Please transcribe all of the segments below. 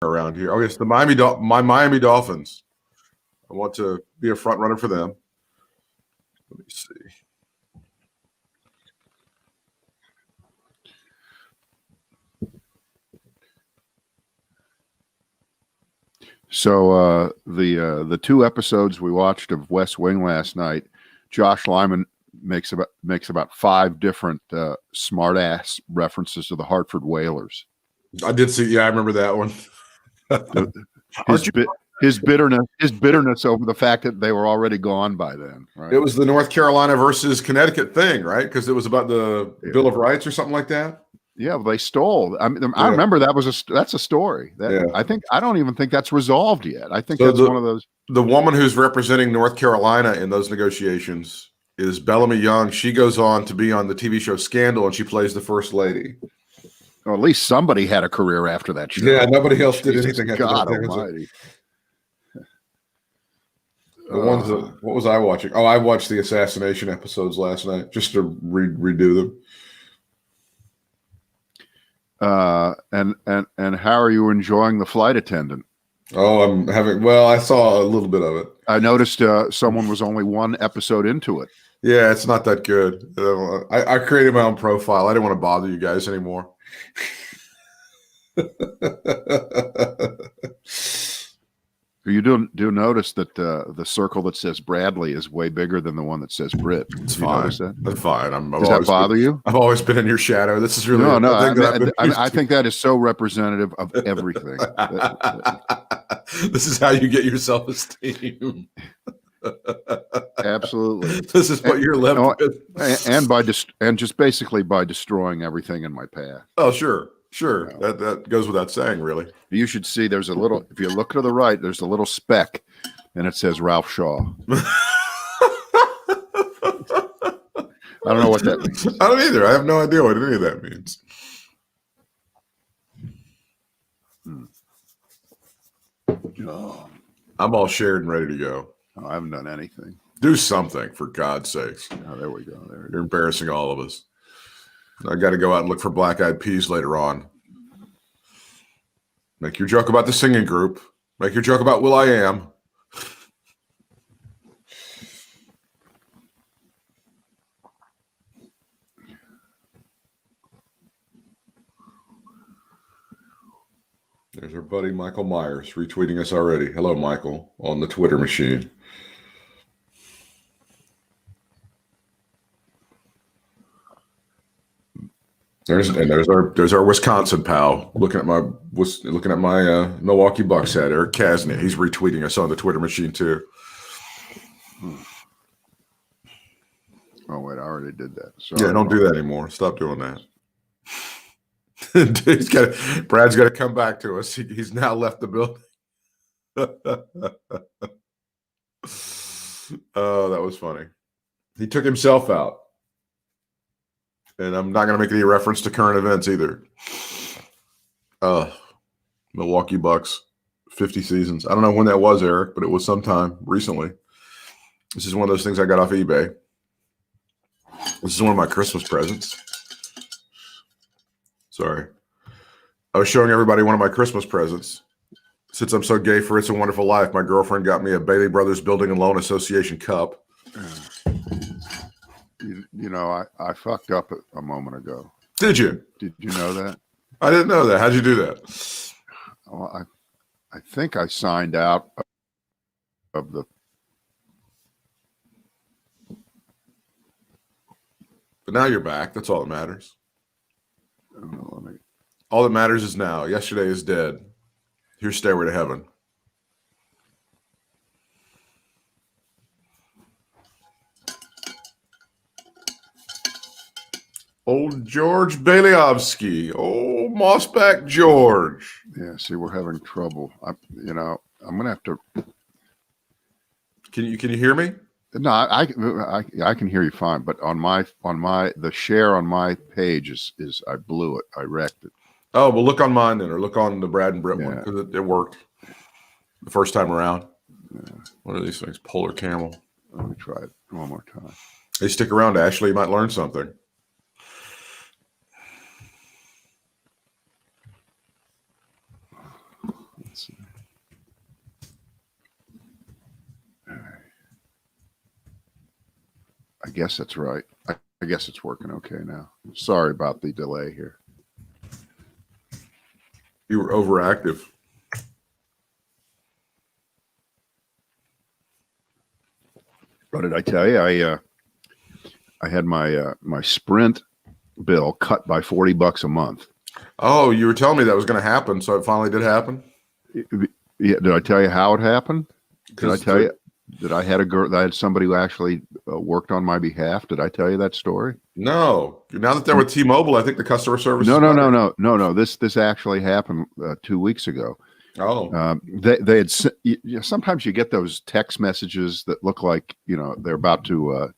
around here. Oh, yes, my Miami Dolphins. I want to be a front runner for them. Let me see. So the two episodes we watched of West Wing last night, Josh Lyman makes about 5 different smart ass references to the Hartford Whalers. I did see. Yeah, I remember that one. His bitterness over the fact that they were already gone by then. Right? It was the North Carolina versus Connecticut thing, right? Because it was about the Bill of Rights or something like that. Yeah, they stole. I mean, I remember that's a story. I don't even think that's resolved yet. I think that's one of those. The woman who's representing North Carolina in those negotiations is Bellamy Young. She goes on to be on the TV show Scandal, and she plays the first lady. Well, at least somebody had a career after that show. Yeah, nobody else did anything. God Almighty. What was I watching? Oh, I watched the assassination episodes last night just to redo them. And how are you enjoying the flight attendant? Oh, I saw a little bit of it. I noticed someone was only 1 episode into it. Yeah, it's not that good. I created my own profile. I didn't want to bother you guys anymore. You do notice that the circle that says Bradley is way bigger than the one that says Britt. It's fine. That's fine. Does that bother you? I've always been in your shadow. This is really I think that is so representative of everything. This is how you get your self-esteem. Absolutely. This is what you're left with, and just basically by destroying everything in my path. Oh, sure. That goes without saying, really. You should see there's a little, if you look to the right, there's a little speck and it says Ralph Shaw. I don't know what that means. I don't either. I have no idea what any of that means. Oh, I'm all shared and ready to go. I haven't done anything. Do something, for God's sakes. Oh, there we go. You're embarrassing all of us. I got to go out and look for black-eyed peas later on. Make your joke about the singing group. Make your joke about will.i.am. There's our buddy Michael Myers retweeting us already. Hello, Michael, on the Twitter machine. There's our Wisconsin pal looking at my Milwaukee Bucks hat, Eric Kasny. He's retweeting us on the Twitter machine too. Oh wait, I already did that. Sorry. Yeah, don't do that anymore. Stop doing that. Brad's got to come back to us. He's now left the building. Oh, that was funny. He took himself out. And I'm not going to make any reference to current events either. Milwaukee Bucks, 50 seasons. I don't know when that was, Eric, but it was sometime recently. This is one of those things I got off eBay. This is one of my Christmas presents. Sorry. I was showing everybody one of my Christmas presents. Since I'm so gay for It's a Wonderful Life, my girlfriend got me a Bailey Brothers Building and Loan Association cup. You know, I fucked up a moment ago. Did you? Did you know that? I didn't know that. How'd you do that? Well, I think I signed out of the. But now you're back. That's all that matters. All that matters is now. Yesterday is dead. Here's Stairway to Heaven. Old George Bailyovsky. Oh, Mossback George. Yeah, see, we're having trouble. I'm gonna have to. Can you hear me? No, I can hear you fine, but on the share on my page is I blew it. I wrecked it. Oh, well, look on mine then, or look on the Brad and Britt one, because it worked the first time around. Yeah. What are these things? Polar Camel. Let me try it one more time. Hey, stick around, Ashley. You might learn something. guess that's right. I guess it's working okay now. Sorry about the delay here. You were overactive. What did I tell you? I had my Sprint bill cut by $40 a month. Oh, you were telling me that was going to happen, so it finally did happen. Yeah, did I tell you how it happened? Did I tell you that I had I had somebody who actually worked on my behalf? Did I tell you that story? No. Now that they're with T-Mobile, I think the customer service. No. This actually happened 2 weeks ago. Oh. They had. Sometimes you get those text messages that look like they're about to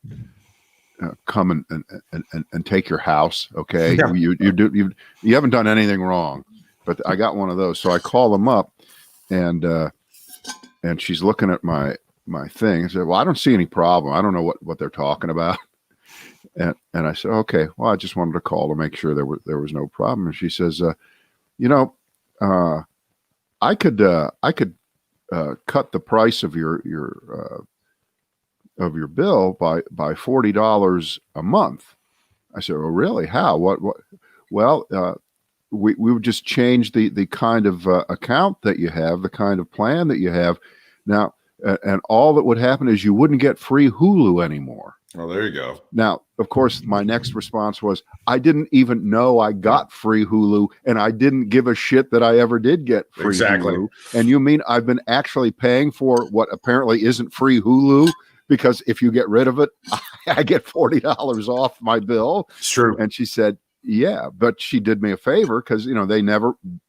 come and take your house. Okay, Yeah. You haven't done anything wrong, but I got one of those. So I call them up, and she's looking at my thing. I said, "Well, I don't see any problem. I don't know what they're talking about." And I said, "Okay, well, I just wanted to call to make sure there was no problem." And she says, I could cut the price of your bill by $40 a month. I said, "Oh, really? How? What? Well, we would just change the kind of account that you have, the kind of plan that you have now, and all that would happen is you wouldn't get free Hulu anymore." Oh, there you go. Now, of course, my next response was, I didn't even know I got free Hulu, and I didn't give a shit that I ever did get free Hulu. And you mean I've been actually paying for what apparently isn't free Hulu? Because if you get rid of it, I get $40 off my bill. It's true. And she said, yeah, but she did me a favor because,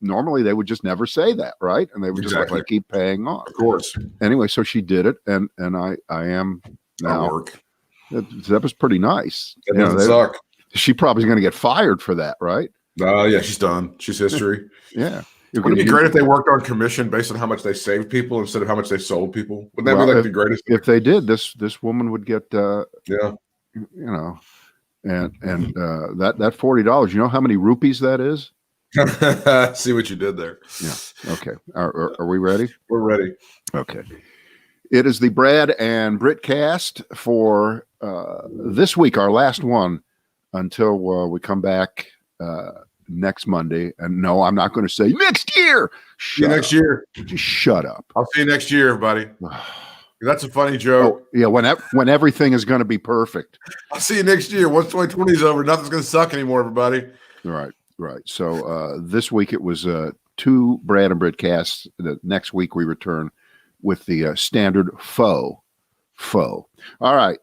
normally they would just never say that, right? And they would just let me keep paying on. Of course. Anyway, so she did it, and I am now. Work. That was pretty nice. That doesn't suck. She probably is going to get fired for that, right? Yeah, she's done. She's history. Yeah. Wouldn't it be great if they worked on commission based on how much they saved people instead of how much they sold people? Wouldn't that be like the greatest? If they did, this woman would get and that $40. You know how many rupees that is? See what you did there. Yeah. Okay. Are we ready? We're ready. Okay. It is the Brad and Britt cast for this week, our last one, until we come back next Monday. And no, I'm not going to say next year. See you next year. Just shut up. I'll see you next year, everybody. That's a funny joke. Oh, yeah, when everything is going to be perfect. I'll see you next year. Once 2020 is over, nothing's going to suck anymore, everybody. Right. So this week it was 2 Brad and Britt casts. The next week we return with the standard faux. All right.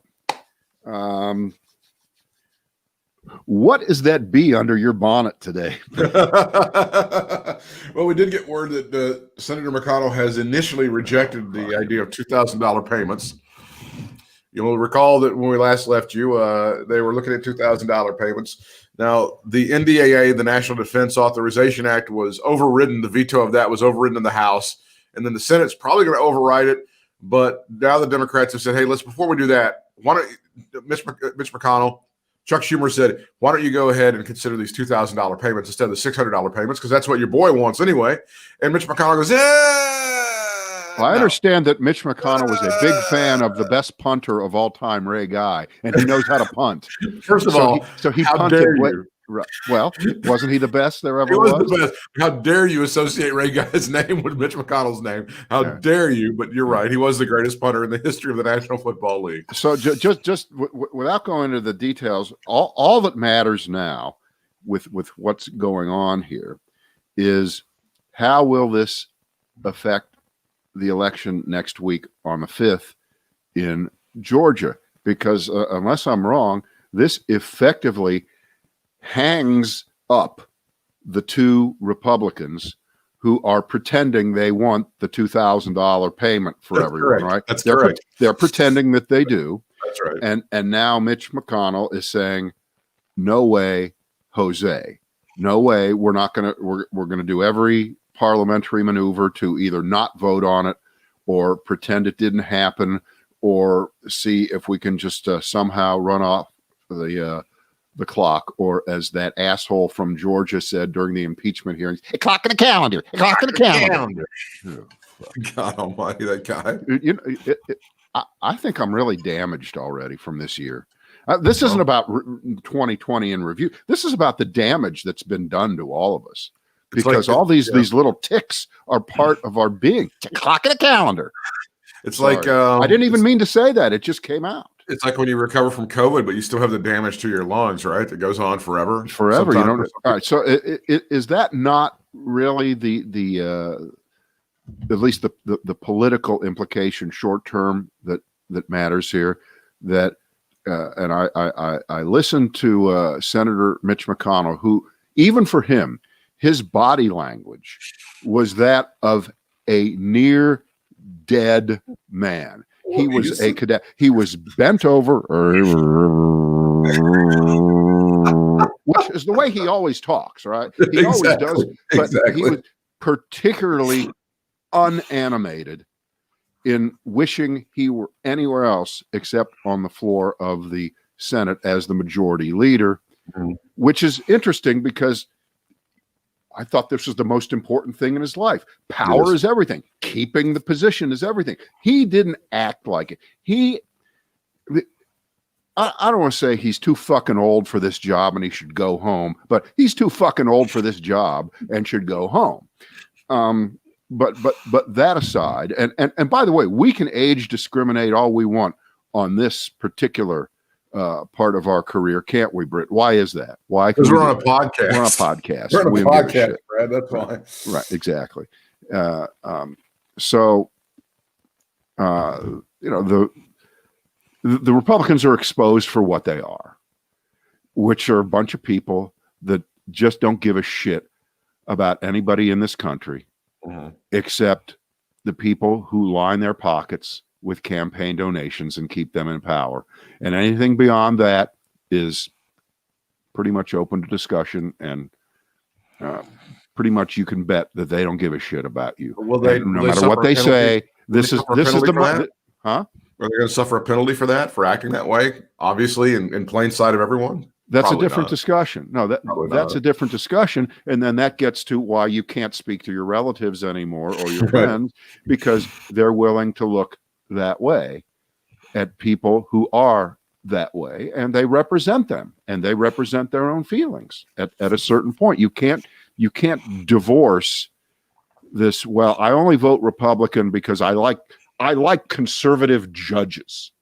What is that bee under your bonnet today? Well, we did get word that Senator McConnell has initially rejected the idea of $2,000 payments. You'll recall that when we last left you, they were looking at $2,000 payments. Now, the NDAA, the National Defense Authorization Act, was overridden. The veto of that was overridden in the House. And then the Senate's probably going to override it. But now the Democrats have said, hey, before we do that, why don't Mitch McConnell, Chuck Schumer said, why don't you go ahead and consider these $2,000 payments instead of the $600 payments? Because that's what your boy wants anyway. And Mitch McConnell goes, I understand that Mitch McConnell was a big fan of the best punter of all time, Ray Guy, and he knows how to punt. First of all, he punted. Well, wasn't he the best there ever was? He was the best. How dare you associate Ray Guy's name with Mitch McConnell's name? How dare you? But you're right. He was the greatest punter in the history of the National Football League. So just without going into the details, all that matters now with what's going on here is how will this affect the election next week on the 5th in Georgia? Because unless I'm wrong, this effectively hangs up the 2 Republicans who are pretending they want the $2,000 payment for everyone, right? That's correct. They're pretending that they do. That's right. And now Mitch McConnell is saying, no way, Jose. No way. We're going to do every parliamentary maneuver to either not vote on it or pretend it didn't happen or see if we can just somehow run off the clock, or as that asshole from Georgia said during the impeachment hearings, a clock in the calendar, a clock in the calendar. God almighty, that guy. I think I'm really damaged already from this year. This isn't about 2020 in review. This is about the damage that's been done to all of us, because all these little ticks are part of our being. Clock in a calendar. It's Sorry. like I didn't even mean to say that. It just came out. It's like when you recover from COVID, but you still have the damage to your lungs, right? That goes on forever. Forever. You don't. All right. So is that not really the at least the political implication short term that matters here? That and I listened to Senator Mitch McConnell, who, even for him, his body language was that of a near dead man. He was a cadet. He was bent over, which is the way he always talks, right? He always does. But he was particularly unanimated in wishing he were anywhere else except on the floor of the Senate as the majority leader, which is interesting because I thought this was the most important thing in his life. Power is everything. Keeping the position is everything. He didn't act like it. I don't want to say he's too fucking old for this job and he should go home, but he's too fucking old for this job and should go home. But that aside, and by the way, we can age discriminate all we want on this particular part of our career, can't we, Britt? Why is that? Why? Because we're on a podcast. We're on a podcast. We're on a podcast, Brad. That's why. Right. Exactly. So, the Republicans are exposed for what they are, which are a bunch of people that just don't give a shit about anybody in this country except the people who line their pockets with campaign donations and keep them in power. And anything beyond that is pretty much open to discussion, and pretty much you can bet that they don't give a shit about you. Well, no matter what they say, this is the huh? Are they going to suffer a penalty for that, for acting that way? Obviously, in plain sight of everyone. That's probably a different discussion. No, that's a different discussion. And then that gets to why you can't speak to your relatives anymore or your friends, because they're willing to look that way at people who are that way, and they represent them, and they represent their own feelings at a certain point. You can't divorce this. Well, I only vote Republican because I like conservative judges.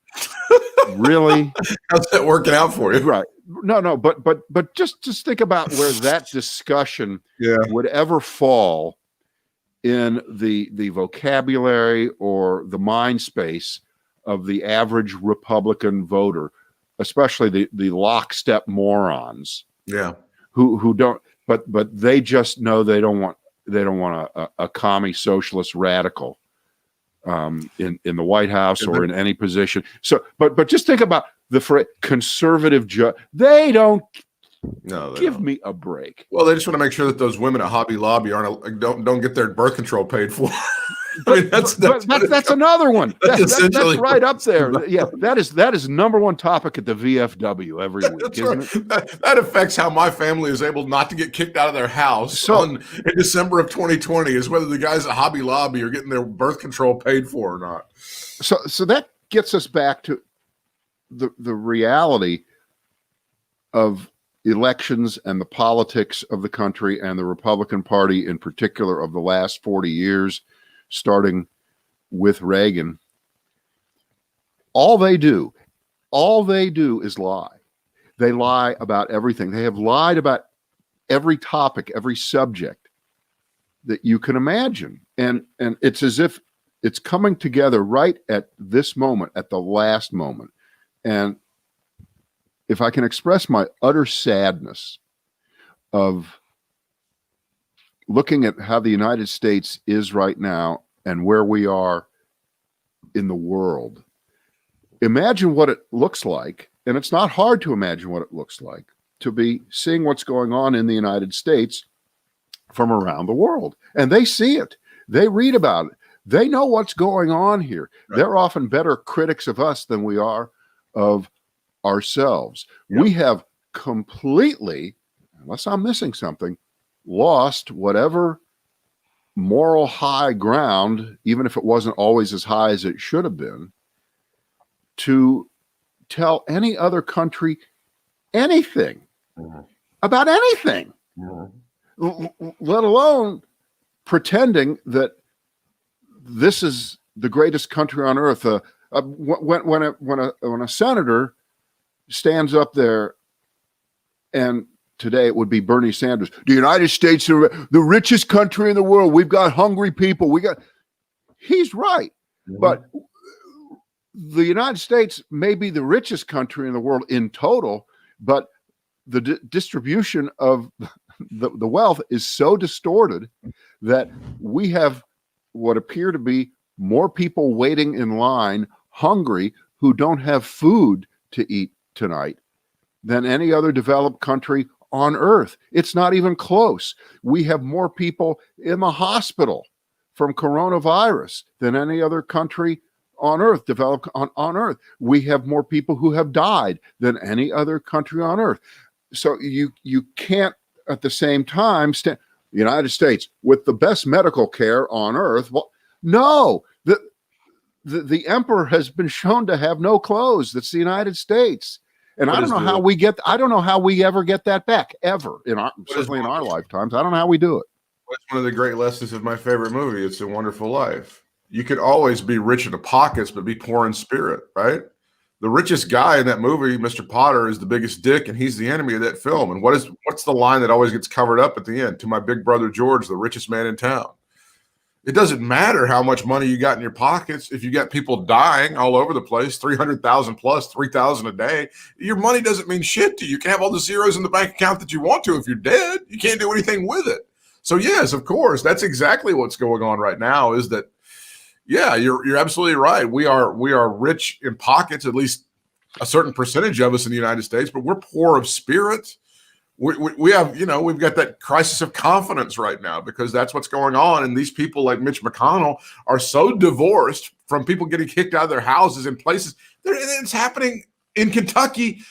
Really? How's that working out for you? Right. No, but just think about where that discussion would ever fall in the vocabulary or the mind space of the average Republican voter, especially the lockstep morons. Yeah. Who don't, but they just know they don't want a commie socialist radical in the White House or in any position. So, but just think about the phrase conservative judge. They don't. No, they give me a break. Well, they just want to make sure that those women at Hobby Lobby don't get their birth control paid for. I mean, that's another one. That's right up there. Yeah, that is number one topic at the VFW every week, isn't it? That affects how my family is able not to get kicked out of their house in December of 2020, is whether the guys at Hobby Lobby are getting their birth control paid for or not. So that gets us back to the reality of elections and the politics of the country, and the Republican Party in particular of the last 40 years, starting with Reagan. All they do is lie. They lie about everything. They have lied about every topic, every subject that you can imagine. And it's as if it's coming together right at this moment, at the last moment. And if I can express my utter sadness of looking at how the United States is right now and where we are in the world, imagine what it looks like, and it's not hard to imagine what it looks like, to be seeing what's going on in the United States from around the world. And they see it. They read about it. They know what's going on here. Right. They're often better critics of us than we are of ourselves. Yep. We have completely, unless I'm missing something, lost whatever moral high ground, even if it wasn't always as high as it should have been, to tell any other country anything Mhm. about anything, Mhm. let alone pretending that this is the greatest country on earth. When a senator stands up there, and today it would be Bernie Sanders, the United States are the richest country in the world. We've got hungry people. He's right. Mhm. But the United States may be the richest country in the world in total, but the distribution of the wealth is so distorted that we have what appear to be more people waiting in line hungry who don't have food to eat tonight than any other developed country on earth. It's not even close. We have more people in the hospital from coronavirus than any other country on earth, developed on earth. We have more people who have died than any other country on earth. So you can't at the same time the United States with the best medical care on earth. Well, no, the emperor has been shown to have no clothes. That's the United States. And I don't know how we ever get that back, ever, certainly in our lifetimes. I don't know how we do it. It's one of the great lessons of my favorite movie. It's a Wonderful Life. You could always be rich in the pockets, but be poor in spirit, right? The richest guy in that movie, Mr. Potter, is the biggest dick, and he's the enemy of that film. And what's the line that always gets covered up at the end? To my big brother George, the richest man in town. It doesn't matter how much money you got in your pockets. If you got people dying all over the place, 300,000 plus, 3,000 a day, your money doesn't mean shit to you. You can have all the zeros in the bank account that you want to. If you're dead, you can't do anything with it. So yes, of course, that's exactly what's going on right now. Is that, yeah, you're absolutely right. We are rich in pockets, at least a certain percentage of us in the United States, but we're poor of spirit. We have, we've got that crisis of confidence right now because that's what's going on. And these people like Mitch McConnell are so divorced from people getting kicked out of their houses in places. It's happening in Kentucky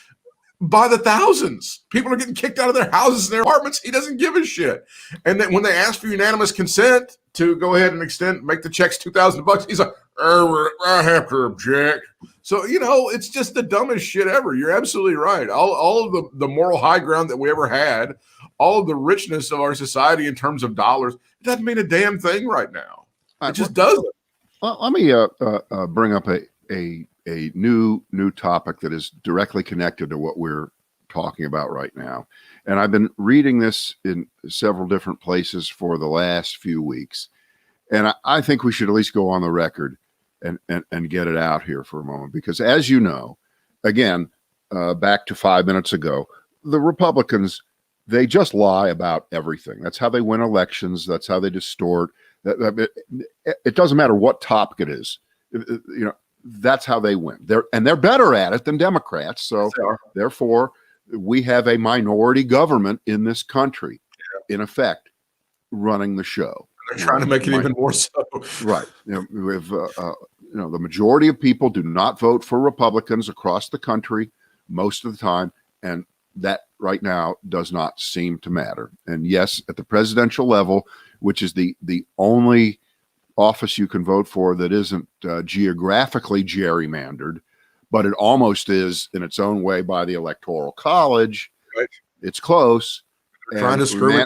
by the thousands. People are getting kicked out of their houses and their apartments. He doesn't give a shit. And then when they ask for unanimous consent to go ahead and make the checks $2,000, he's like, I have to object. So, it's just the dumbest shit ever. You're absolutely right. All of the moral high ground that we ever had, all of the richness of our society in terms of dollars, it doesn't mean a damn thing right now. It just doesn't. Well, let me bring up a new topic that is directly connected to what we're talking about right now. And I've been reading this in several different places for the last few weeks. And I think we should at least go on the record and get it out here for a moment. Because as you know, again, back to 5 minutes ago, the Republicans, they just lie about everything. That's how they win elections. That's how they distort. It doesn't matter what topic it is. That's how they win. They're better at it than Democrats. So therefore, we have a minority government in this country, in effect, running the show. They're trying to make it even more so. Right. We have, the majority of people do not vote for Republicans across the country most of the time. And that right now does not seem to matter. And yes, at the presidential level, which is the only office you can vote for that isn't geographically gerrymandered, but it almost is in its own way by the Electoral College. Right. It's close. Trying to screw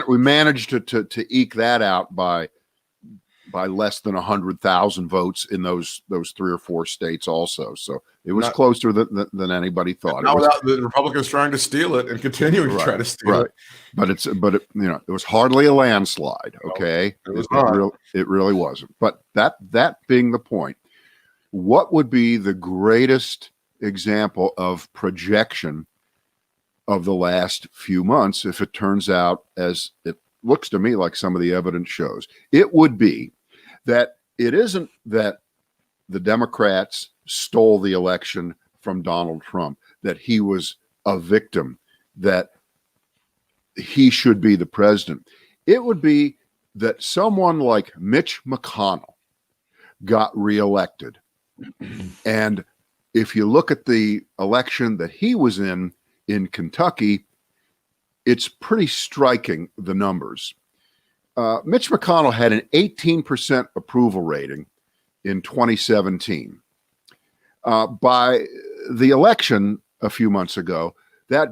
we managed to eke that out by less than 100,000 votes in those 3 or 4 states also. So it was closer than anybody thought. Not without the Republicans trying to steal it and continuing to try to steal it. But it was hardly a landslide. Okay, it really wasn't. But that being the point, what would be the greatest example of projection of the last few months if it turns out, as it looks to me like some of the evidence shows? It would be that it isn't that the Democrats stole the election from Donald Trump, that he was a victim, that he should be the president. It would be that someone like Mitch McConnell got reelected. And if you look at the election that he was in Kentucky, it's pretty striking, the numbers. Mitch McConnell had an 18% approval rating in 2017. By the election a few months ago, that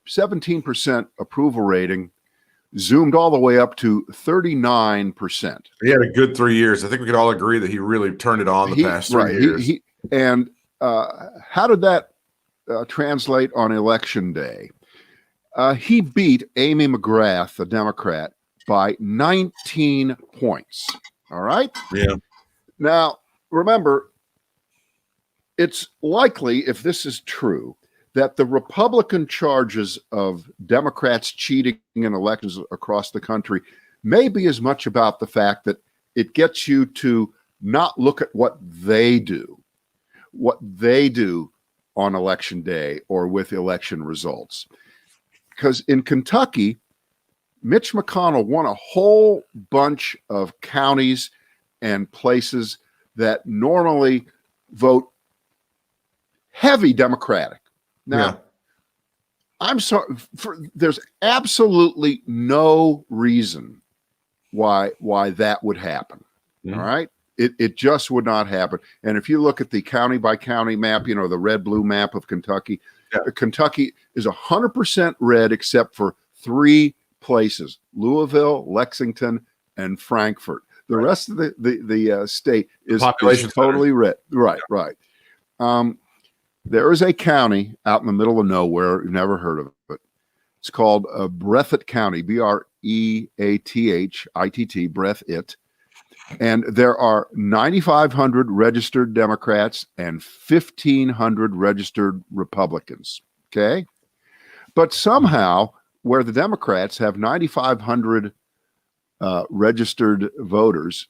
17% approval rating zoomed all the way up to 39%. He had a good 3 years. I think we could all agree that he really turned it on the past 3 years. And how did that translate on election day? He beat Amy McGrath, the Democrat, by 19 points. All right? Yeah. Now, remember, it's likely, if this is true, that the Republican charges of Democrats cheating in elections across the country may be as much about the fact that it gets you to not look at what they do on election day or with election results. Because in Kentucky, Mitch McConnell won a whole bunch of counties and places that normally vote heavy Democratic. Now, yeah. I'm sorry, there's absolutely no reason why that would happen. Mm-hmm. All right. It just would not happen. And if you look at the county by county map, the red blue map of Kentucky, Kentucky is 100% red except for 3 places: Louisville, Lexington, and Frankfort. The rest of the state is totally red. Right. There is a county out in the middle of nowhere. You've never heard of it. It's called Breathitt County, Breathitt, Breathitt. And there are 9,500 registered Democrats and 1,500 registered Republicans. Okay. But somehow, where the Democrats have 9,500 registered voters,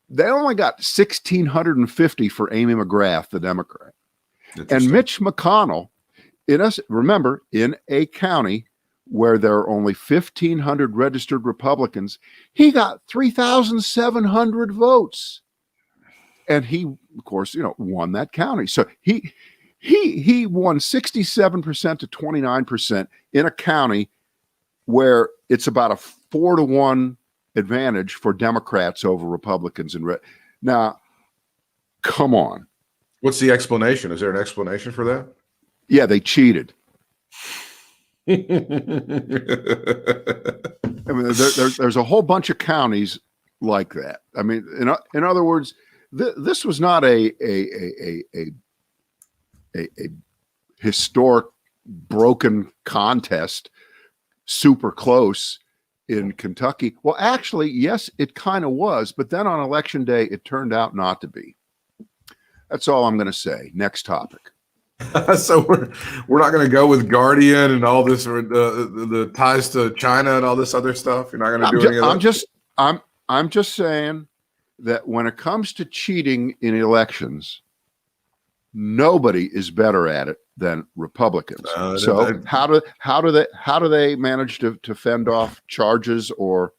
they only got 1,650 for Amy McGrath, the Democrat. And Mitch McConnell, remember, in a county where there are only 1,500 registered Republicans, he got 3,700 votes. And he, of course, won that county. So he won 67% to 29% in a county where it's about a 4-to-1 advantage for Democrats over Republicans. Now, come on. What's the explanation? Is there an explanation for that? Yeah, they cheated. I mean, there's a whole bunch of counties like that. I mean, in other words, this was not a historic broken contest, super close in Kentucky. Well, actually, yes, it kind of was, but then on election day, it turned out not to be. That's all I'm going to say. Next topic. So we're not going to go with Guardian and all this, or the ties to China and all this other stuff. You're not going to do any of that. I'm just saying that when it comes to cheating in elections, nobody is better at it than Republicans. How do they manage to fend off charges or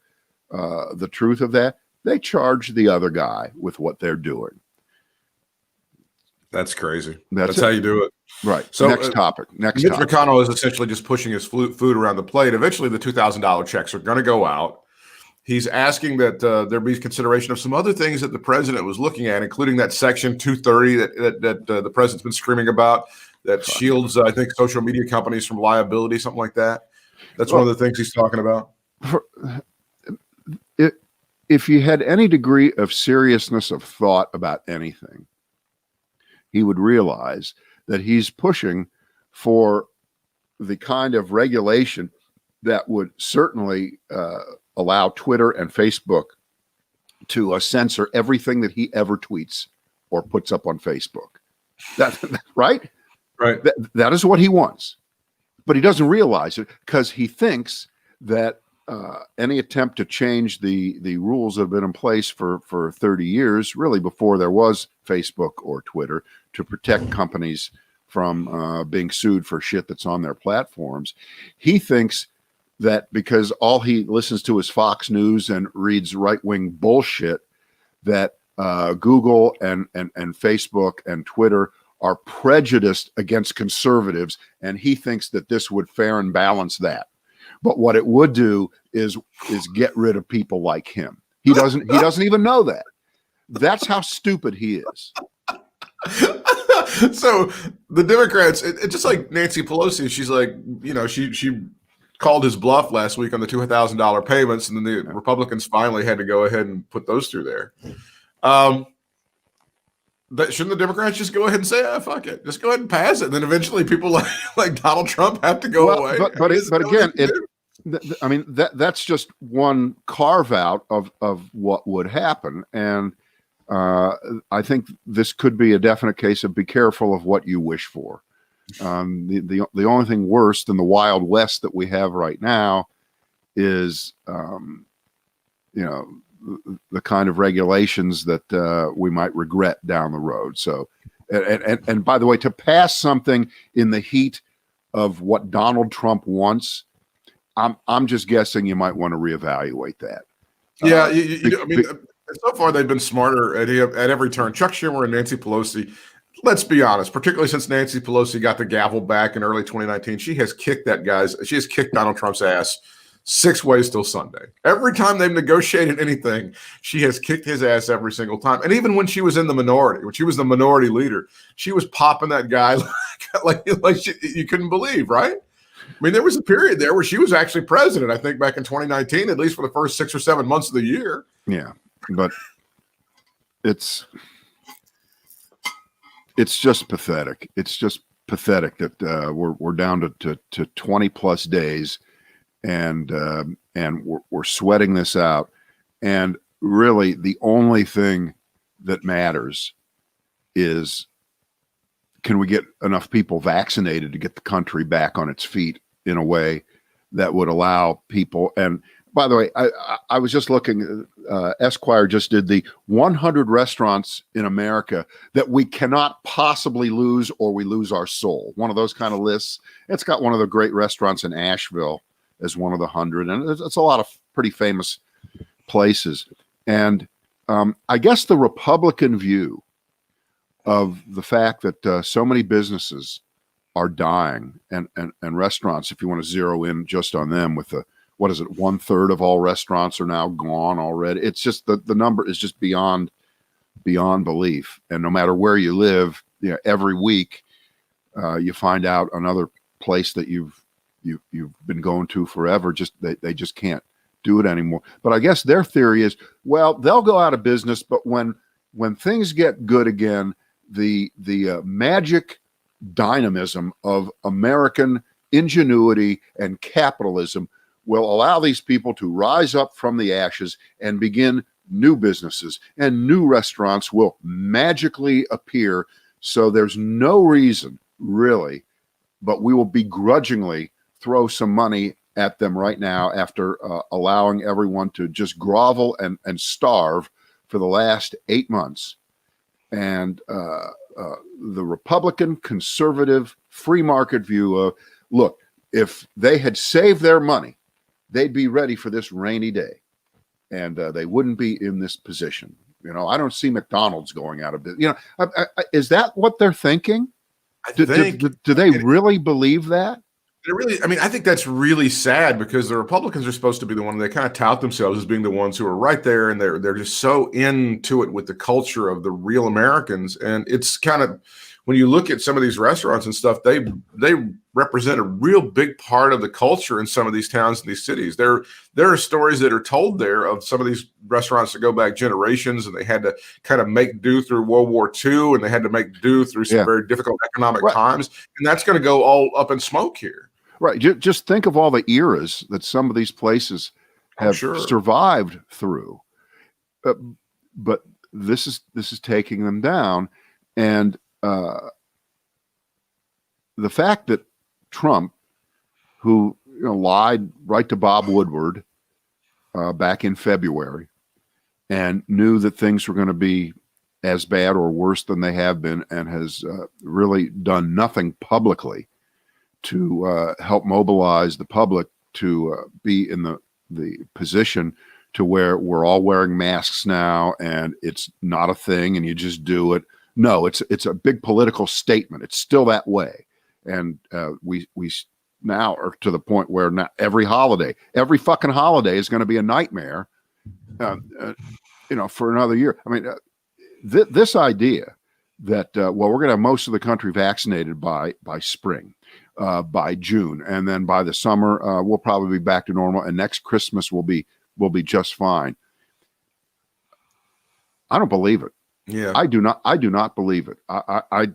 the truth of that? They charge the other guy with what they're doing. That's crazy. That's how you do it. Right. So next topic. Mitch McConnell is essentially just pushing his food around the plate. Eventually, the $2,000 checks are going to go out. He's asking that there be consideration of some other things that the president was looking at, including that Section 230 that the president's been screaming about, that shields, I think, social media companies from liability, something like that. That's one of the things he's talking about. If you had any degree of seriousness of thought about anything, he would realize that he's pushing for the kind of regulation that would certainly allow Twitter and Facebook to censor everything that he ever tweets or puts up on Facebook. Right? Right. That is what he wants. But he doesn't realize it because he thinks that any attempt to change the rules that have been in place for 30 years, really before there was Facebook or Twitter, to protect companies from being sued for shit that's on their platforms. He thinks that because all he listens to is Fox News and reads right-wing bullshit, that Google and Facebook and Twitter are prejudiced against conservatives, and he thinks that this would fair and balance that. But what it would do is get rid of people like him. He doesn't even know that. That's how stupid he is. So the Democrats, it just like Nancy Pelosi, she's like, she called his bluff last week on the $2,000 payments, and then the Republicans finally had to go ahead and put those through there. Shouldn't the Democrats just go ahead and say, fuck it, just go ahead and pass it, and then eventually people like Donald Trump have to go away? But again, that's just one carve out of what would happen, and I think this could be a definite case of be careful of what you wish for. The only thing worse than the Wild West that we have right now is, the kind of regulations that we might regret down the road. So, and by the way, to pass something in the heat of what Donald Trump wants, I'm just guessing you might want to reevaluate that. Yeah, so far they've been smarter at every turn. Chuck Schumer and Nancy Pelosi. Let's be honest, particularly since Nancy Pelosi got the gavel back in early 2019, she has kicked Donald Trump's ass 6 ways till Sunday. Every time they've negotiated anything, she has kicked his ass every single time. And even when she was in the minority, when she was the minority leader, she was popping that guy like you couldn't believe, right? I mean, there was a period there where she was actually president, I think back in 2019, at least for the first 6 or 7 months of the year. Yeah, but it's just pathetic. It's just pathetic that we're down to 20 plus days, and we're sweating this out. And really, the only thing that matters is, can we get enough people vaccinated to get the country back on its feet in a way that would allow people? And by the way, I was just looking, Esquire just did the 100 restaurants in America that we cannot possibly lose or we lose our soul. One of those kind of lists. It's got one of the great restaurants in Asheville as one of the 100. And it's a lot of pretty famous places. And I guess the Republican view of the fact that so many businesses are dying and restaurants, if you want to zero in just on them with the, what is it, 1/3 of all restaurants are now gone already. It's just the number is just beyond belief. And no matter where you live, every week you find out another place that you've been going to forever. They just can't do it anymore. But I guess their theory is, well, they'll go out of business, but when things get good again, the magic dynamism of American ingenuity and capitalism will allow these people to rise up from the ashes and begin new businesses, and new restaurants will magically appear. So there's no reason really, but we will begrudgingly throw some money at them right now after allowing everyone to just grovel and starve for the last 8 months. And the Republican conservative free market view of, look, if they had saved their money, they'd be ready for this rainy day, and they wouldn't be in this position. I don't see McDonald's going out of business. Is that what they're thinking? Do they really believe that? I think that's really sad, because the Republicans are supposed to be the one, they kind of tout themselves as being the ones who are right there, and they're just so into it with the culture of the real Americans. And it's kind of, when you look at some of these restaurants and stuff, they represent a real big part of the culture in some of these towns and these cities. There are stories that are told there of some of these restaurants that go back generations, and they had to kind of make do through World War II, and they had to make do through some very difficult economic times. And that's going to go all up in smoke here. Right. Just think of all the eras that some of these places have survived through. But this is taking them down. And the fact that Trump, who lied right to Bob Woodward back in February, and knew that things were going to be as bad or worse than they have been, and has really done nothing publicly to help mobilize the public to be in the position to where we're all wearing masks now, and it's not a thing, and you just do it. No, it's a big political statement. It's still that way, and we now are to the point where not every fucking holiday is going to be a nightmare, for another year. I mean, this idea that we're going to have most of the country vaccinated by spring, by June, and then by the summer we'll probably be back to normal, and next Christmas will be just fine. I don't believe it. Yeah, I do not believe it. I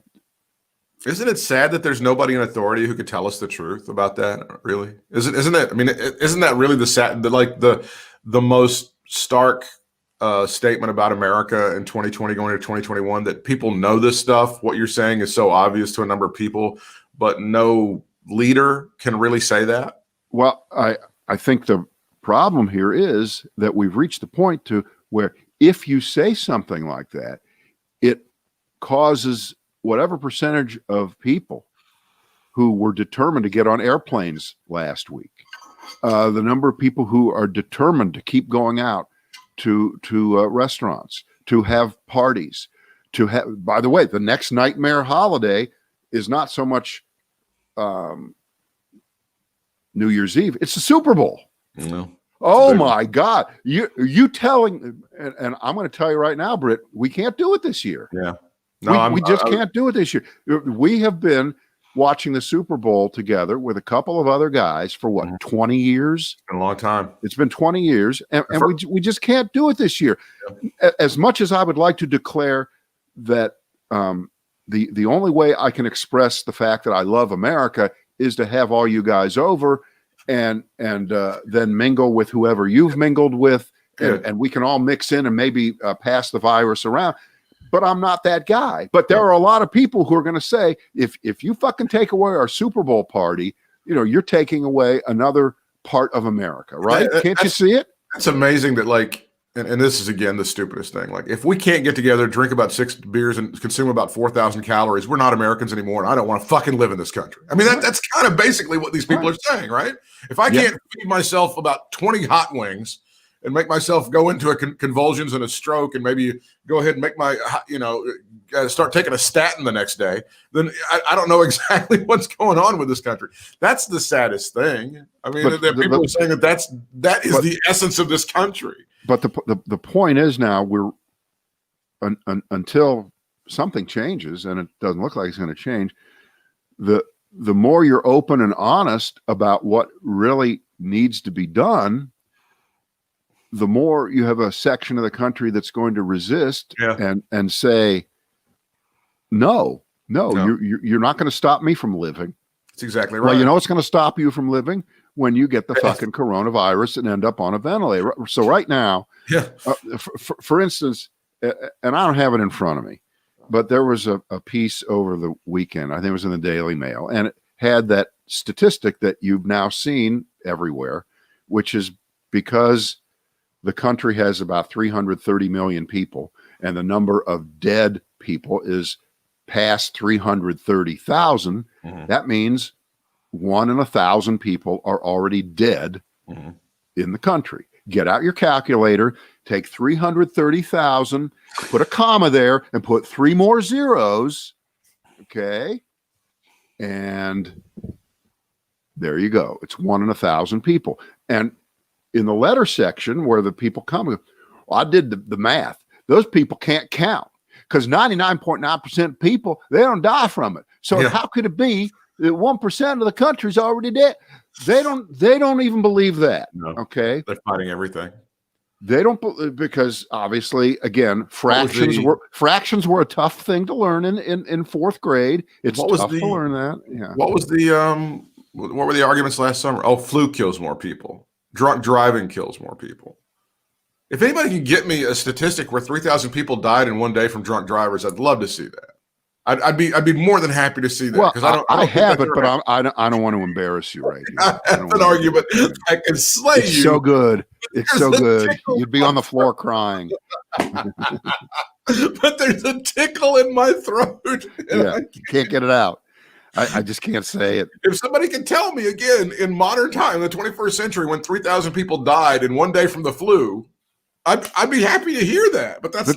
Isn't it sad that there's nobody in authority who could tell us the truth about that? Really, isn't that? I mean, isn't that really the most stark statement about America in 2020 going into 2021, that people know this stuff? What you're saying is so obvious to a number of people, but no leader can really say that. Well, I think the problem here is that we've reached the point to where if you say something like that, it causes whatever percentage of people who were determined to get on airplanes last week, the number of people who are determined to keep going out to restaurants, to have parties, to have, by the way, the next nightmare holiday is not so much New Year's Eve, it's the Super Bowl. No. Oh my God. You telling, and I'm going to tell you right now, Britt, we can't do it this year. Yeah. No, we just can't do it this year. We have been watching the Super Bowl together with a couple of other guys for what, 20 years? a long time. It's been 20 years, and we just can't do it this year. Yeah. As much as I would like to declare that the only way I can express the fact that I love America is to have all you guys over and then mingle with whoever you've mingled with, and we can all mix in and maybe pass the virus around. But I'm not that guy. But there are a lot of people who are going to say, if you fucking take away our Super Bowl party, you're taking away another part of America, right? Can't you see it? It's amazing that, like, and this is, again, the stupidest thing. Like, if we can't get together, drink about 6 beers and consume about 4,000 calories, we're not Americans anymore, and I don't want to fucking live in this country. I mean, that's kind of basically what these people are saying, right? If I can't feed myself about 20 hot wings and make myself go into a convulsions and a stroke, and maybe go ahead and make my, start taking a statin the next day, then I don't know exactly what's going on with this country. That's the saddest thing. I mean, people are saying that is the essence of this country. But the point is, now we're until something changes, and it doesn't look like it's going to change. The more you're open and honest about what really needs to be done, the more you have a section of the country that's going to resist and say, no, you're not going to stop me from living. That's exactly right. Well, you know what's going to stop you from living? When you get the fucking coronavirus and end up on a ventilator. So right now, for instance, and I don't have it in front of me, but there was a piece over the weekend, I think it was in the Daily Mail, and it had that statistic that you've now seen everywhere, which is because the country has about 330 million people, and the number of dead people is past 330,000. That means 1 in 1,000 people are already dead in the country. Get out your calculator, take 330,000, put a comma there, and put 3 more zeros. Okay. And there you go. It's 1 in 1,000 people. And in the letter section where the people come, well, I did the math. Those people can't count because 99.9% of people, they don't die from it. So how could it be that 1% of the country's already dead? They don't even believe that. No, okay. They're fighting everything. They don't, because obviously, again, fractions were a tough thing to learn in 4th grade. It's tough to learn that. Yeah. What were the arguments last summer? Oh, flu kills more people. Drunk driving kills more people. If anybody can get me a statistic where 3,000 people died in one day from drunk drivers, I'd love to see that. I'd be more than happy to see that. Well, I have it, but I don't want to embarrass you right here. That's an argument I can slay you. It's so good. It's so good. You'd be on the floor crying. But there's a tickle in my throat. Yeah, can't get it out. I just can't say it. If somebody can tell me again in modern time, the 21st century, when 3,000 people died in one day from the flu, I'd be happy to hear that. But this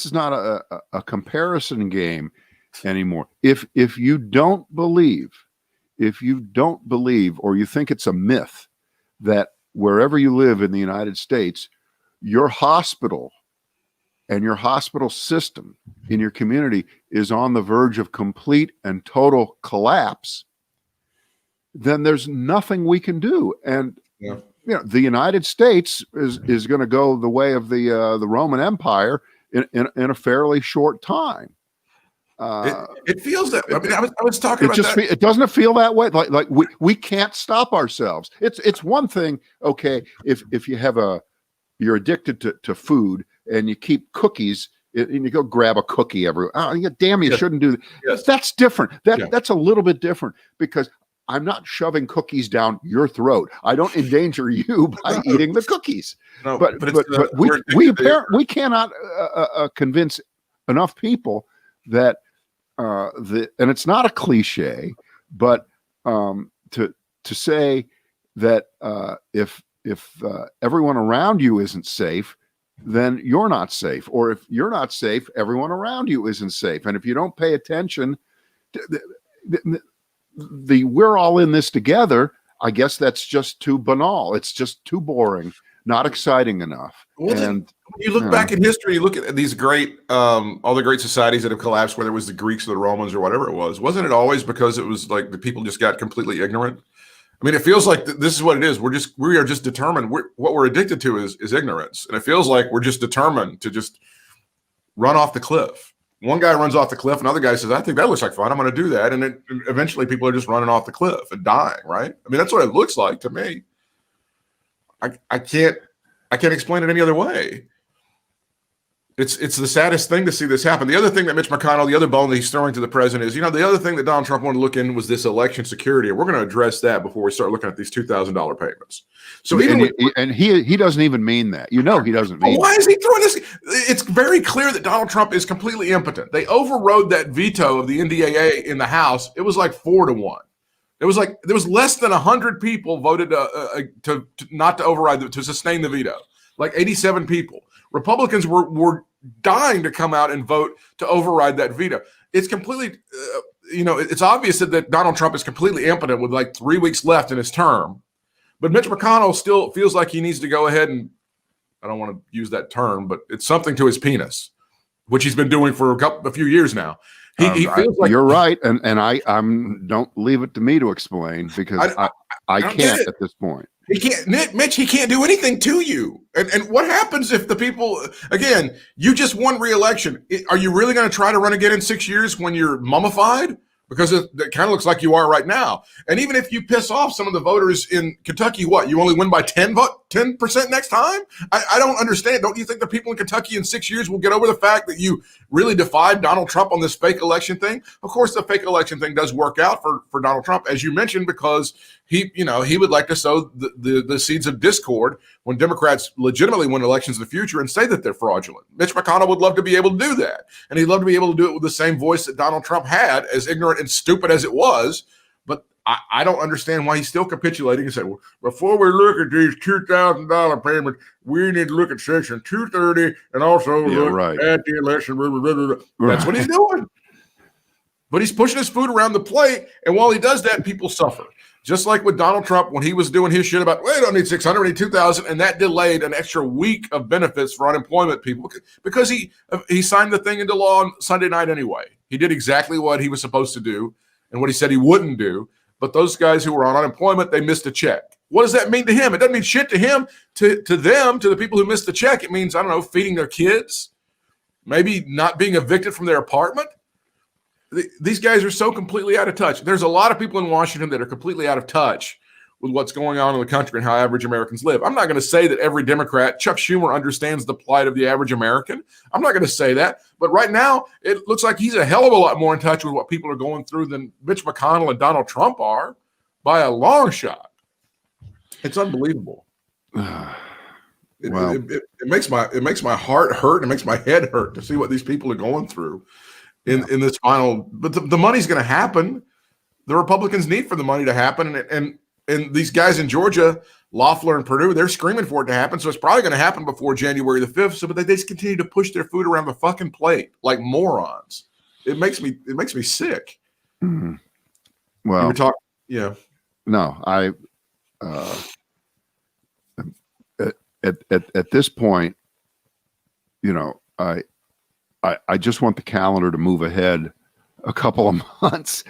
is not a comparison game anymore. If you don't believe, or you think it's a myth that wherever you live in the United States, your hospital and your hospital system in your community is on the verge of complete and total collapse, then there's nothing we can do. And the United States is going to go the way of the Roman Empire in a fairly short time. It feels that. I mean, I was talking about that. It doesn't feel that way. Like we can't stop ourselves. It's one thing, okay, if you have you're addicted to food and you keep cookies and you go grab a cookie damn, you shouldn't do that. Yes. That's different. That's a little bit different, because I'm not shoving cookies down your throat. I don't endanger you by eating the cookies. No, but we cannot convince enough people that and it's not a cliche, but to say that if everyone around you isn't safe, then you're not safe, or if you're not safe, everyone around you isn't safe. And if you don't pay attention, we're all in this together, I guess that's just too banal. It's just too boring, not exciting enough. Well, and when you look back in history, you look at these great, all the great societies that have collapsed, whether it was the Greeks or the Romans or whatever it was. Wasn't it always because it was like the people just got completely ignorant? I mean, it feels like this is what it is. We are just determined. What we're addicted to is ignorance, and it feels like we're just determined to just run off the cliff. One guy runs off the cliff, another guy says, "I think that looks like fun. I'm going to do that," and eventually, people are just running off the cliff and dying. Right? I mean, that's what it looks like to me. I can't explain it any other way. It's the saddest thing to see this happen. The other thing that Mitch McConnell, the other bone that he's throwing to the president is, the other thing that Donald Trump wanted to look in was this election security. And we're going to address that before we start looking at these $2,000 payments. So he doesn't even mean that. He doesn't mean. Why is he throwing this? It's very clear that Donald Trump is completely impotent. They overrode that veto of the NDAA in the House. It was like 4-1. There was less than 100 people voted to not to override, to sustain the veto. Like 87 people. Republicans were dying to come out and vote to override that veto. It's completely, it's obvious that Donald Trump is completely impotent with like 3 weeks left in his term. But Mitch McConnell still feels like he needs to go ahead and, I don't want to use that term, but it's something to his penis, which he's been doing for a few years now. He feels like you're right, and I'm don't leave it to me to explain, because I can't at this point. He can't, Mitch. He can't do anything to you. And what happens if the people, again, you just won re-election? Are you really going to try to run again in 6 years when you're mummified? Because it kind of looks like you are right now. And even if you piss off some of the voters in Kentucky, what, you only win by 10% next time? I don't understand. Don't you think the people in Kentucky in 6 years will get over the fact that you really defied Donald Trump on this fake election thing? Of course, the fake election thing does work out for Donald Trump, as you mentioned, because he would like to sow the seeds of discord when Democrats legitimately win elections in the future and say that they're fraudulent. Mitch McConnell would love to be able to do that. And he'd love to be able to do it with the same voice that Donald Trump had, as ignorant and stupid as it was. But I don't understand why he's still capitulating and saying, well, before we look at these $2,000 payments, we need to look at Section 230 and also look at the election. That's what he's doing. But he's pushing his food around the plate. And while he does that, people suffer. Just like with Donald Trump when he was doing his shit about, we don't need 600, we need 2,000, and that delayed an extra week of benefits for unemployment people because he signed the thing into law on Sunday night anyway. He did exactly what he was supposed to do and what he said he wouldn't do. But those guys who were on unemployment, they missed a check. What does that mean to him? It doesn't mean shit to him. To them, to the people who missed the check, it means, I don't know, feeding their kids, maybe not being evicted from their apartment. These guys are so completely out of touch. There's a lot of people in Washington that are completely out of touch with what's going on in the country and how average Americans live. I'm not going to say that every Democrat, Chuck Schumer, understands the plight of the average American. I'm not going to say that. But right now, it looks like he's a hell of a lot more in touch with what people are going through than Mitch McConnell and Donald Trump are by a long shot. It's unbelievable. It makes my heart hurt. It makes my head hurt to see what these people are going through. In this final, but the money's going to happen. The Republicans need for the money to happen, and these guys in Georgia, Loeffler and Perdue, they're screaming for it to happen. So it's probably going to happen before January the 5th. So, but they just continue to push their food around the fucking plate like morons. It makes me sick. Mm-hmm. Well, yeah. No, I at this point, I just want the calendar to move ahead a couple of months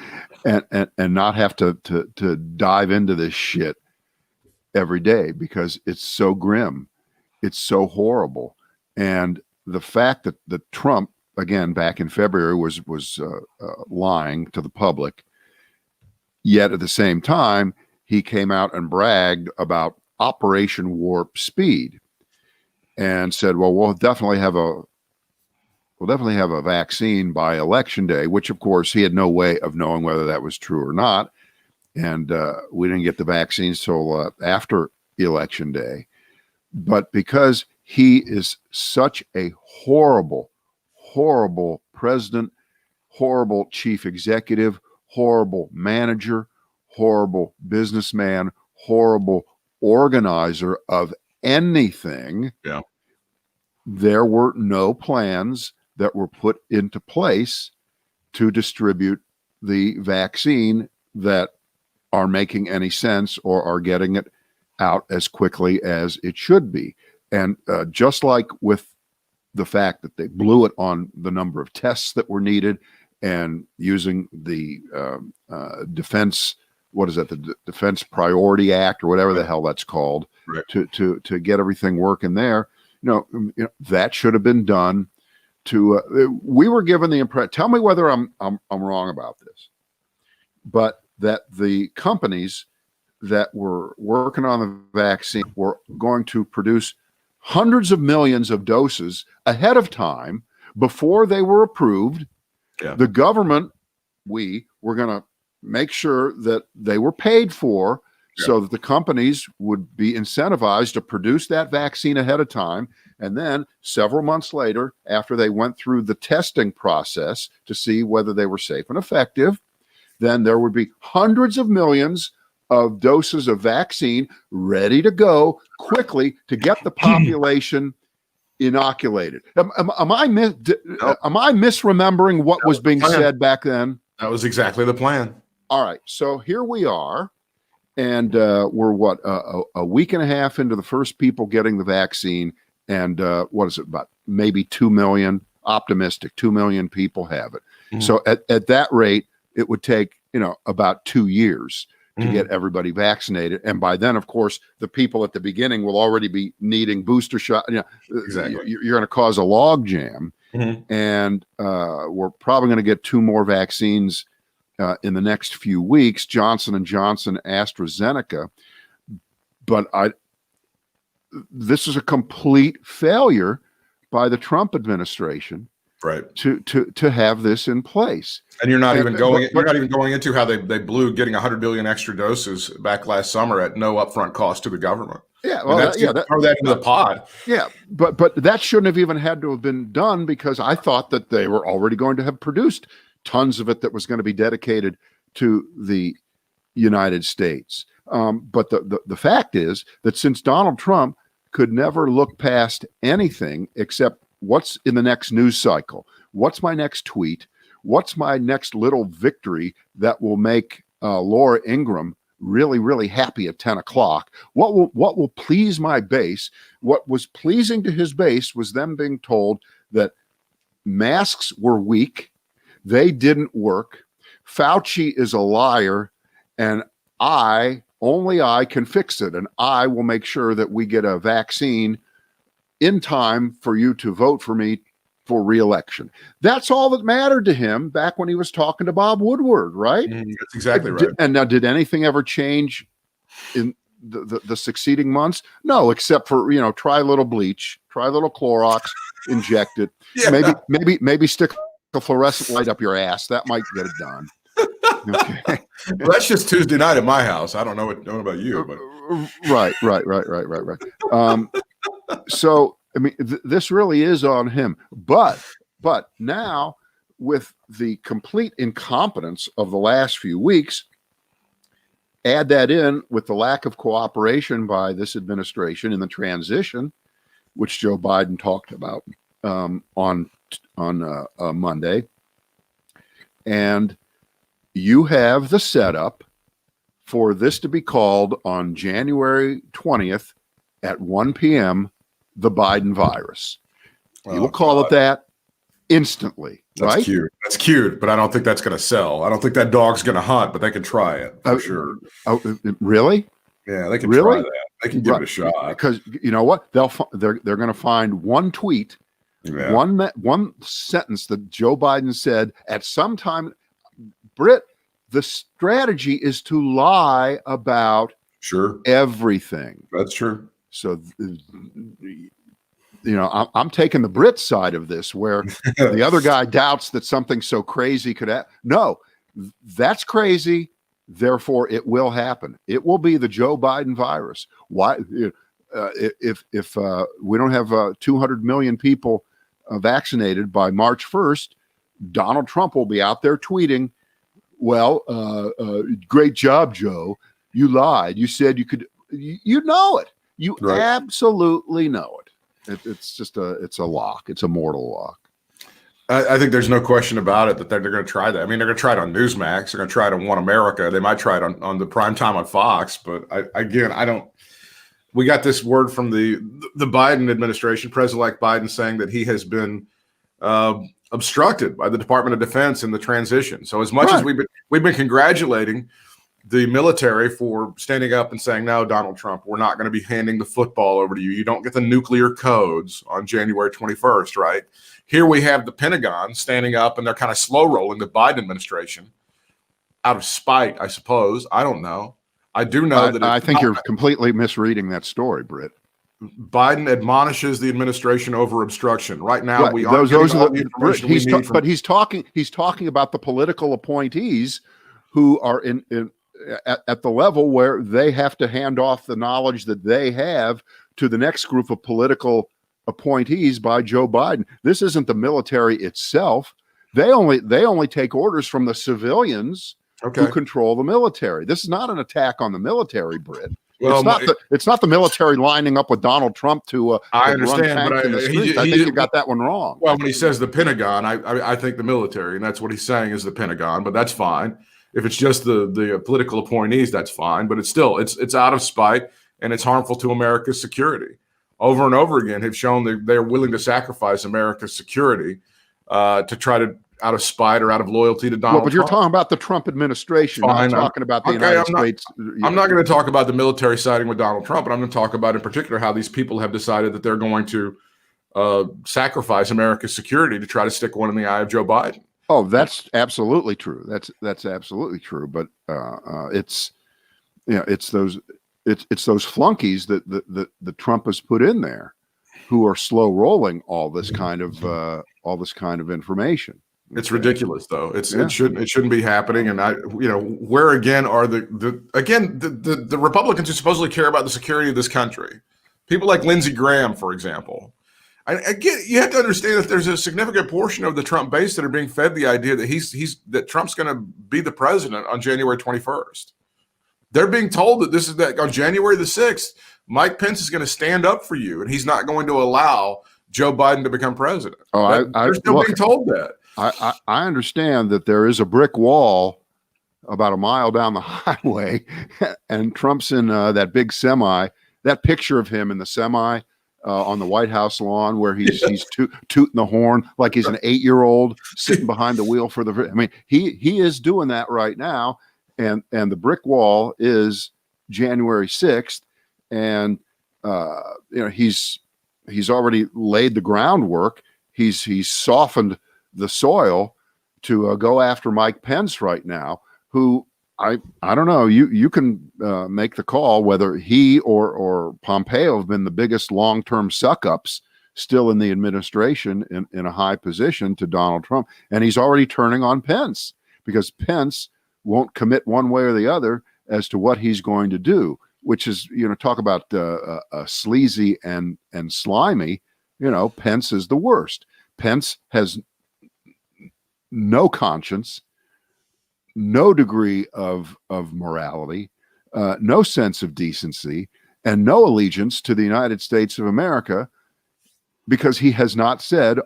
and not have to dive into this shit every day, because it's so grim. It's so horrible. And the fact that Trump, again, back in February was lying to the public, yet at the same time, he came out and bragged about Operation Warp Speed and said, well, we'll definitely have a vaccine by election day, which of course he had no way of knowing whether that was true or not. And we didn't get the vaccines till after election day. But because he is such a horrible, horrible president, horrible chief executive, horrible manager, horrible businessman, horrible organizer of anything, yeah, there were no plans that were put into place to distribute the vaccine that are making any sense or are getting it out as quickly as it should be. And just like with the fact that they blew it on the number of tests that were needed and using the defense, what is that, the Defense Priority Act or whatever the hell that's called, right, to get everything working there, that should have been done. We were given the impression, tell me whether I'm wrong about this, but that the companies that were working on the vaccine were going to produce hundreds of millions of doses ahead of time before they were approved. Yeah. The government, we were going to make sure that they were paid for, so that the companies would be incentivized to produce that vaccine ahead of time. And then several months later, after they went through the testing process to see whether they were safe and effective, then there would be hundreds of millions of doses of vaccine ready to go quickly to get the population inoculated. Am I misremembering what was being said back then? That was exactly the plan. All right. So here we are. And we're a week and a half into the first people getting the vaccine. And what is it, about maybe 2 million, optimistic, 2 million people have it. Mm-hmm. So at that rate, it would take, about 2 years to get everybody vaccinated. And by then, of course, the people at the beginning will already be needing booster shot. Exactly. You're going to cause a log jam. Mm-hmm. And we're probably going to get 2 more vaccines in the next few weeks, Johnson & Johnson, AstraZeneca. But this is a complete failure by the Trump administration, right, to have this in place. And you're not even going into how they blew getting 100 billion extra doses back last summer at no upfront cost to the government. Yeah, well, throw that into the pot. Yeah, but that shouldn't have even had to have been done, because I thought that they were already going to have produced tons of it that was going to be dedicated to the United States. But the fact is that since Donald Trump could never look past anything except what's in the next news cycle, what's my next tweet, what's my next little victory that will make Laura Ingraham really, really happy at 10 o'clock, what will please my base. What was pleasing to his base was them being told that masks were weak, they didn't work, Fauci is a liar, and only I can fix it, and I will make sure that we get a vaccine in time for you to vote for me for re-election. That's all that mattered to him back when he was talking to Bob Woodward, right? That's exactly right. And now, did anything ever change in the succeeding months? No, except for, try a little bleach, try a little Clorox, inject it. Yeah. Maybe stick a fluorescent light up your ass. That might get it done. Okay. Well, that's just Tuesday night at my house. I don't know about you, but right. So, I mean, this really is on him. But now, with the complete incompetence of the last few weeks, add that in with the lack of cooperation by this administration in the transition, which Joe Biden talked about on Monday, and you have the setup for this to be called on January 20th at 1 p.m. the Biden virus. He will call it that instantly. That's right? cute. That's cute, but I don't think that's going to sell. I don't think that dog's going to hunt, but they can try it for sure. Oh, really? Yeah, they can Really? try that. They can give it a shot. Because you know what? They're going to find one tweet, one sentence that Joe Biden said at some time. Britt, the strategy is to lie about everything. That's true. So, I'm taking the Brit side of this, where the other guy doubts that something so crazy could happen. No, that's crazy. Therefore, it will happen. It will be the Joe Biden virus. Why? If we don't have 200 million people vaccinated by March 1st, Donald Trump will be out there tweeting, well, great job, Joe. You lied. You said you could. You know it. You absolutely know it. It's a lock. It's a mortal lock. I think there's no question about it that they're going to try that. I mean, they're going to try it on Newsmax. They're going to try it on One America. They might try it on the prime time on Fox. But I don't. We got this word from the Biden administration, President-elect Biden, saying that he has been obstructed by the Department of Defense in the transition. So as much as we've been congratulating the military for standing up and saying, no, Donald Trump, we're not going to be handing the football over to you. You don't get the nuclear codes on January 21st, right? Here we have the Pentagon standing up, and they're kind of slow rolling the Biden administration out of spite, I suppose. I don't know. I do know that I think you're completely misreading that story, Britt. Biden admonishes the administration over obstruction. Right now, we are those are the information we need. But he's talking about the political appointees who are at the level where they have to hand off the knowledge that they have to the next group of political appointees by Joe Biden. This isn't the military itself. They only take orders from the civilians who control the military. This is not an attack on the military, Britt. Well, it's not the military lining up with Donald Trump to I understand, but I think you got that one wrong. Well, when he says the Pentagon, I think the military, and that's what he's saying is the Pentagon. But that's fine. If it's just the political appointees, that's fine. But it's still it's out of spite, and it's harmful to America's security. Over and over again, have shown they're willing to sacrifice America's security to try to, out of spite or out of loyalty to Donald Trump. But you're talking about the Trump administration, not talking about the United States. I'm not going to talk about the military siding with Donald Trump, but I'm going to talk about in particular how these people have decided that they're going to sacrifice America's security to try to stick one in the eye of Joe Biden. Oh, that's absolutely true. That's absolutely true. But it's those flunkies that Trump has put in there who are slow rolling all this kind of information. It's ridiculous, though. It shouldn't be happening. And where again are the Republicans who supposedly care about the security of this country? People like Lindsey Graham, for example. Again, you have to understand that there's a significant portion of the Trump base that are being fed the idea that that Trump's going to be the president on January 21st. They're being told that on January the 6th, Mike Pence is going to stand up for you, and he's not going to allow Joe Biden to become president. They're still being told that. I understand that there is a brick wall about a mile down the highway, and Trump's in that big semi. That picture of him in the semi on the White House lawn, where he's tooting the horn like he's an 8-year-old sitting behind the wheel for the. I mean, he is doing that right now, and the brick wall is January 6th, and he's already laid the groundwork. He's softened the soil to go after Mike Pence right now, who I don't know. You can make the call whether he or Pompeo have been the biggest long-term suck-ups still in the administration in a high position to Donald Trump. And he's already turning on Pence because Pence won't commit one way or the other as to what he's going to do, which is, talk about sleazy and slimy. Pence is the worst. Pence has no conscience, no degree of morality, no sense of decency, and no allegiance to the United States of America, because he has not said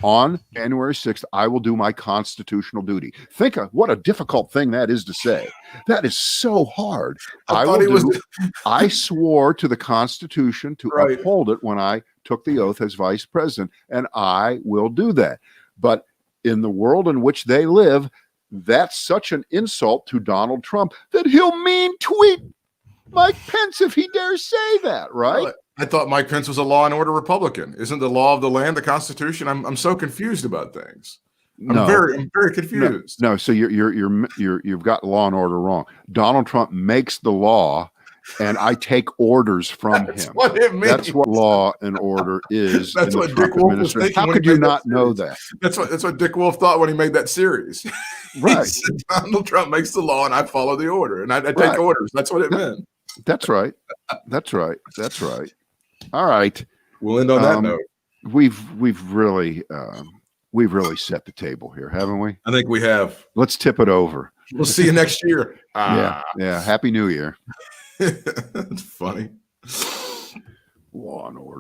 on January 6th, I will do my constitutional duty. Think of what a difficult thing that is to say. That is so hard. I swore to the Constitution to Right. uphold it when I took the oath as vice president, and I will do that. But in the world in which they live, that's such an insult to Donald Trump that he'll mean tweet Mike Pence if he dares say that, right? Well, I thought Mike Pence was a law and order Republican. Isn't the law of the land the Constitution? I'm so confused about things. I'm very confused. No, so you've got law and order wrong. Donald Trump makes the law, and I take orders from That's him. what it means. That's what law and order is. That's in what the Trump Dick Wolf was administration. thinking How when could he you made not that know series. that? That's what Dick Wolf thought when he made that series. Right. He said, Donald Trump makes the law, and I follow the order, and I take orders. That's what it meant. That's right. That's right. That's right. All right. We'll end on that note. We've really set the table here, haven't we? I think we have. Let's tip it over. We'll see you next year. Yeah. Happy New Year. That's funny. Law and order.